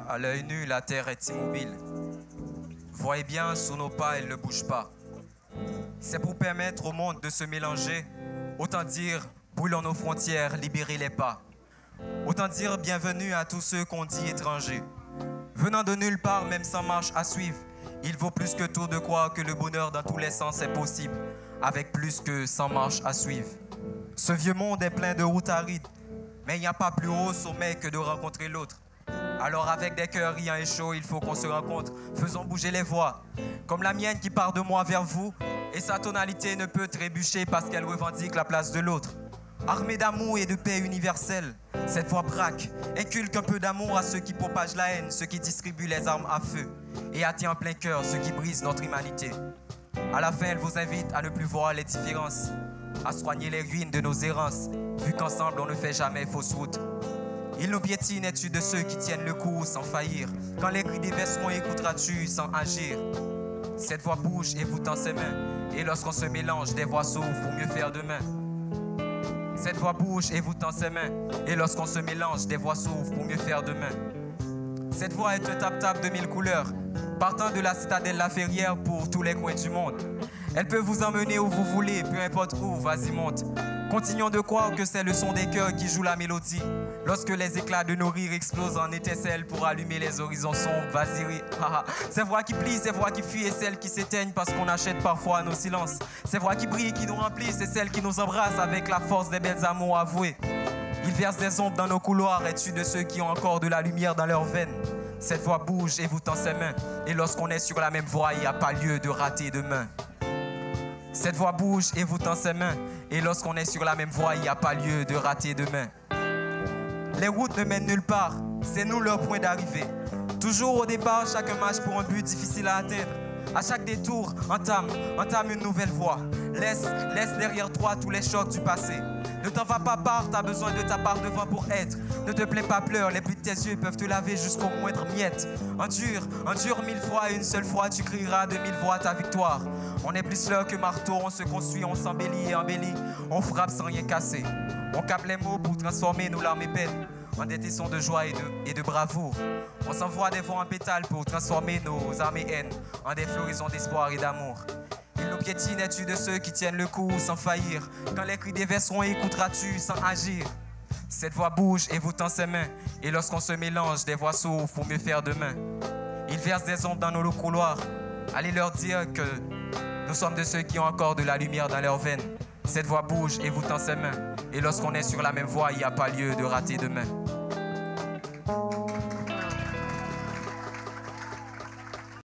À l'œil nu, la terre est immobile. Voyez bien, sous nos pas, elle ne bouge pas. C'est pour permettre au monde de se mélanger. Autant dire, brûlons nos frontières, libérez les pas. Autant dire, bienvenue à tous ceux qu'on dit étrangers. Venant de nulle part, même sans marche à suivre, il vaut plus que tout de croire que le bonheur dans tous les sens est possible, avec plus que 100 marches à suivre. Ce vieux monde est plein de routes arides, mais il n'y a pas plus haut sommet que de rencontrer l'autre. Alors avec des cœurs riants et chauds, il faut qu'on se rencontre, faisons bouger les voix. Comme la mienne qui part de moi vers vous, et sa tonalité ne peut trébucher parce qu'elle revendique la place de l'autre. Armée d'amour et de paix universelle, cette voix braque, inculque un peu d'amour à ceux qui propagent la haine, ceux qui distribuent les armes à feu, et attire en plein cœur ceux qui brisent notre humanité. À la fin, elle vous invite à ne plus voir les différences, à soigner les ruines de nos errances, vu qu'ensemble on ne fait jamais fausse route. Il nous piétine, es-tu de ceux qui tiennent le coup sans faillir? Quand les cris déverseront, écouteras-tu sans agir? Cette voix bouge et vous tend ses mains, et lorsqu'on se mélange, des voix s'ouvrent pour mieux faire demain. Cette voix bouge et vous tend ses mains, et lorsqu'on se mélange, des voix s'ouvrent pour mieux faire demain. Cette voix est un tap-tap de 1000 couleurs, partant de la citadelle La Ferrière pour tous les coins du monde. Elle peut vous emmener où vous voulez, peu importe où, vas-y monte. Continuons de croire que c'est le son des cœurs qui joue la mélodie. Lorsque les éclats de nos rires explosent en étincelles pour allumer les horizons sombres, vas-y ris. Ces voix qui plient, ces voix qui fuient et celles qui s'éteignent parce qu'on achète parfois nos silences. Ces voix qui brillent, qui nous remplissent et celles qui nous embrassent avec la force des belles amours avouées. Ils versent des ombres dans nos couloirs, es-tu de ceux qui ont encore de la lumière dans leurs veines? Cette voix bouge et vous tend ses mains, et lorsqu'on est sur la même voie, il n'y a pas lieu de rater demain. Cette voix bouge et vous tend ses mains, et lorsqu'on est sur la même voie, il n'y a pas lieu de rater demain. Les routes ne mènent nulle part, c'est nous leur point d'arrivée. Toujours au départ, chacun marche pour un but difficile à atteindre. À chaque détour, entame une nouvelle voie. Laisse derrière toi tous les chocs du passé. Ne t'en va pas part, t'as besoin de ta part devant pour être. Ne te plains pas, pleure, les pluies de tes yeux peuvent te laver jusqu'au moindre miette. Endure 1000 fois et une seule fois tu crieras de 1000 voix ta victoire. On est plus l'heure que marteau, on se construit, on s'embellit et embellit. On frappe sans rien casser. On capte les mots pour transformer nos larmes et peines en des tessons de joie et de bravoure. On s'envoie des vents en pétales pour transformer nos âmes et haines en des floraisons d'espoir et d'amour. Il nous piétine, es-tu de ceux qui tiennent le coup sans faillir? Quand les cris déverseront, écouteras-tu sans agir? Cette voix bouge et vous tend ses mains, et lorsqu'on se mélange, des voix s'ouvrent pour mieux faire demain. Ils versent des ombres dans nos couloirs. Allez leur dire que nous sommes de ceux qui ont encore de la lumière dans leurs veines. Cette voix bouge et vous tend ses mains, et lorsqu'on est sur la même voie, il n'y a pas lieu de rater demain.